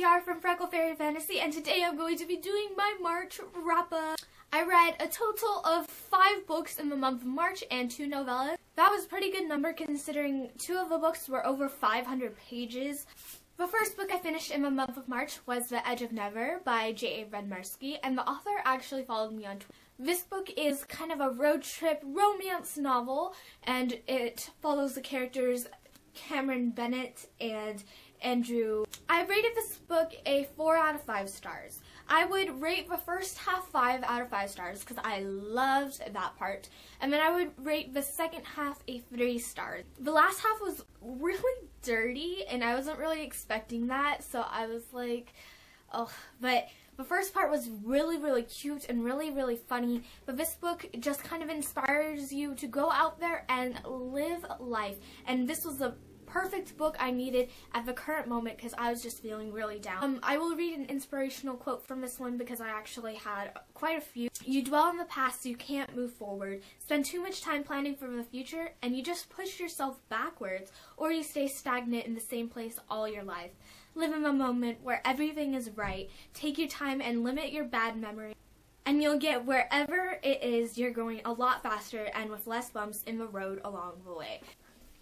Kiara from Freckle Fairy Fantasy, and today I'm going to be doing my March wrap-up. I read a total of 5 books in the month of March and 2 novellas. That was a pretty good number considering 2 of the books were over 500 pages. The first book I finished in the month of March was The Edge of Never by J.A. Redmersky, and the author actually followed me on Twitter. This book is kind of a road trip romance novel, and it follows the characters Cameron Bennett and Andrew. I rated this book a 4 out of 5 stars. I would rate the first half 5 out of 5 stars because I loved that part. And then I would rate the second half a 3 stars. The last half was really dirty and I wasn't really expecting that, so I was like, oh, but the first part was really cute and really funny, but this book just kind of inspires you to go out there and live life. And this was the perfect book I needed at the current moment because I was just feeling really down. I will read an inspirational quote from this one because I actually had quite a few. You dwell on the past so you can't move forward, spend too much time planning for the future, and you just push yourself backwards, or you stay stagnant in the same place all your life. Live in the moment where everything is right. Take your time and limit your bad memory, and you'll get wherever it is you're going a lot faster and with less bumps in the road along the way.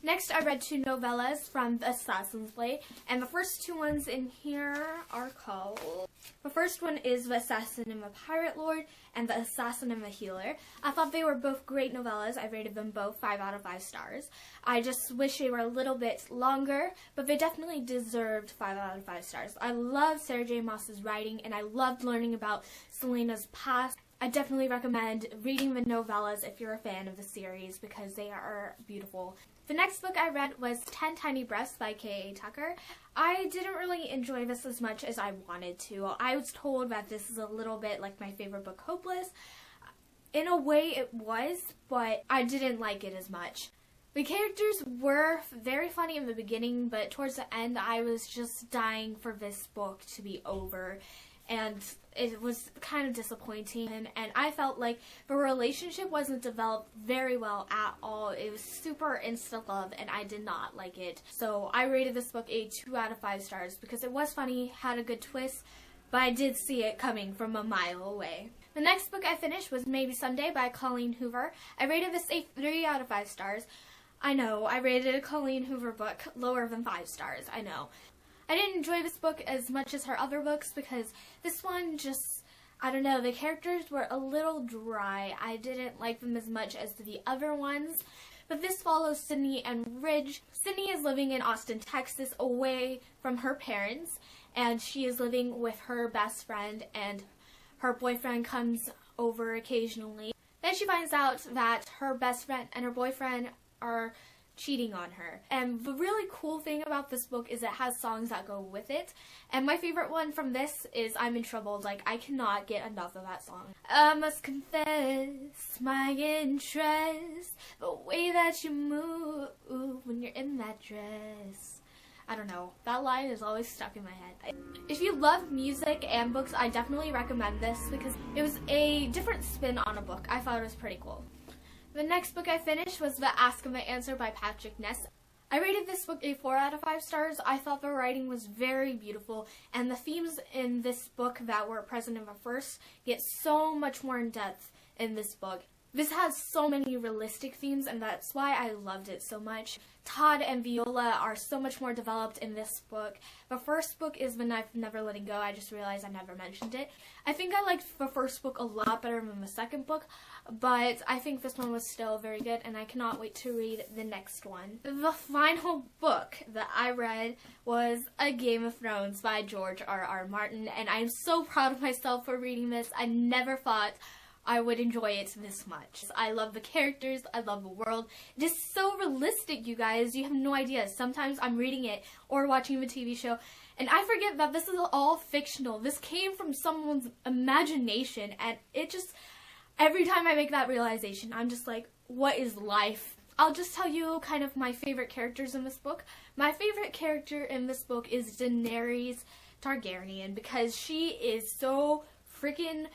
Next, I read 2 novellas from the Assassin's Blade, and the first 2 ones in here are called... The first one is The Assassin and the Pirate Lord, and The Assassin and the Healer. I thought they were both great novellas. I rated them both 5 out of 5 stars. I just wish they were a little bit longer, but they definitely deserved 5 out of 5 stars. I love Sarah J. Maas's writing, and I loved learning about Selena's past. I definitely recommend reading the novellas if you're a fan of the series because they are beautiful. The next book I read was 10 Tiny Breaths by K.A. Tucker. I didn't really enjoy this as much as I wanted to. I was told that this is a little bit like my favorite book, Hopeless. In a way it was, but I didn't like it as much. The characters were very funny in the beginning, but towards the end I was just dying for this book to be over. And it was kind of disappointing, and I felt like the relationship wasn't developed very well at all. It was super insta-love, and I did not like it. So I rated this book a 2 out of 5 stars because it was funny, had a good twist, but I did see it coming from a mile away. The next book I finished was Maybe Someday by Colleen Hoover. I rated this a 3 out of 5 stars. I know, I rated a Colleen Hoover book lower than 5 stars, I know. I didn't enjoy this book as much as her other books because this one just, I don't know, the characters were a little dry. I didn't like them as much as the other ones. But this follows Sydney and Ridge. Sydney is living in Austin, Texas, away from her parents, and she is living with her best friend, and her boyfriend comes over occasionally. Then she finds out that her best friend and her boyfriend are cheating on her. And the really cool thing about this book is it has songs that go with it. And my favorite one from this is I'm in Trouble. Like, I cannot get enough of that song. I must confess my interest, the way that you move when you're in that dress. I don't know. That line is always stuck in my head. If you love music and books, I definitely recommend this because it was a different spin on a book. I thought it was pretty cool. The next book I finished was The Ask and the Answer by Patrick Ness. I rated this book a 4 out of 5 stars. I thought the writing was very beautiful, and the themes in this book that were present in the first get so much more in depth in this book. This has so many realistic themes, and that's why I loved it so much. Todd and Viola are so much more developed in this book. The first book is The Knife of Never Letting Go. I just realized I never mentioned it. I think I liked the first book a lot better than the second book, but I think this one was still very good, and I cannot wait to read the next one. The final book that I read was A Game of Thrones by George R.R. Martin, and I'm so proud of myself for reading this. I never thought I would enjoy it this much. I love the characters, I love the world. It is so realistic, you guys. You have no idea. Sometimes I'm reading it or watching the TV show, and I forget that this is all fictional. This came from someone's imagination, and it just, every time I make that realization, I'm just like, what is life? I'll just tell you kind of my favorite characters in this book. My favorite character in this book is Daenerys Targaryen because she is so freaking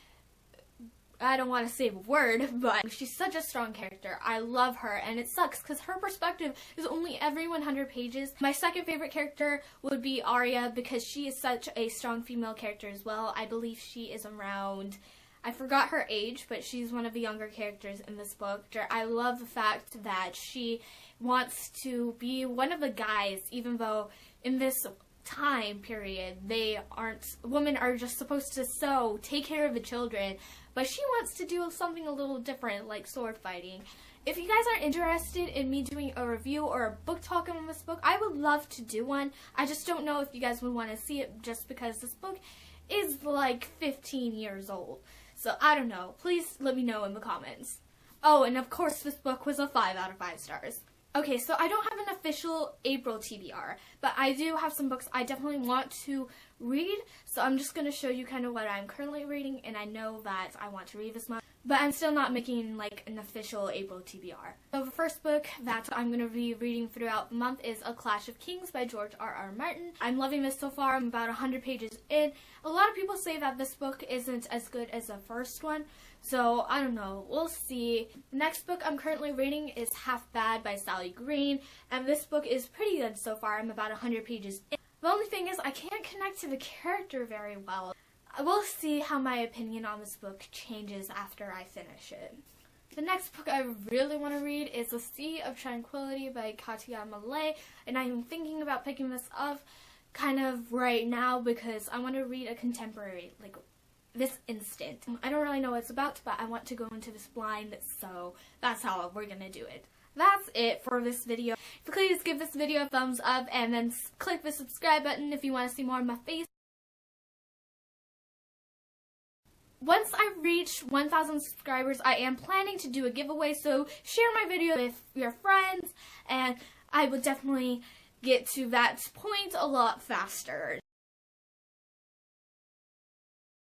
I don't want to say a word, but she's such a strong character. I love her, and it sucks because her perspective is only every 100 pages. My second favorite character would be Arya because she is such a strong female character as well. I believe she is around, I forgot her age, but she's one of the younger characters in this book. I love the fact that she wants to be one of the guys, even though in this time period women are just supposed to sew, take care of the children, but she wants to do something a little different, like sword fighting. If you guys are interested in me doing a review or a book talk on this book, I would love to do one. I just don't know if you guys would want to see it just because this book is like 15 years old. So I don't know. Please let me know in the comments. Oh, and of course this book was a 5 out of 5 stars. Okay, so I don't have an official April TBR, but I do have some books I definitely want to read, so I'm just going to show you kind of what I'm currently reading, and I know that I want to read this month, but I'm still not making like an official April TBR. So the first book that I'm going to be reading throughout the month is A Clash of Kings by George R.R. Martin. I'm loving this so far. I'm about 100 pages in. A lot of people say that this book isn't as good as the first one, so I don't know. We'll see. The next book I'm currently reading is Half Bad by Sally Green, and this book is pretty good so far. I'm about 100 pages in. The only thing is I can't connect to the character very well. We'll see how my opinion on this book changes after I finish it. The next book I really want to read is The Sea of Tranquility by Katia Malay, and I'm thinking about picking this up kind of right now because I want to read a contemporary, like this instant. I don't really know what it's about, but I want to go into this blind, so that's how we're gonna do it. That's it for this video. Please give this video a thumbs up and then click the subscribe button if you want to see more of my face. Once I reach 1,000 subscribers, I am planning to do a giveaway, so share my video with your friends, and I will definitely get to that point a lot faster.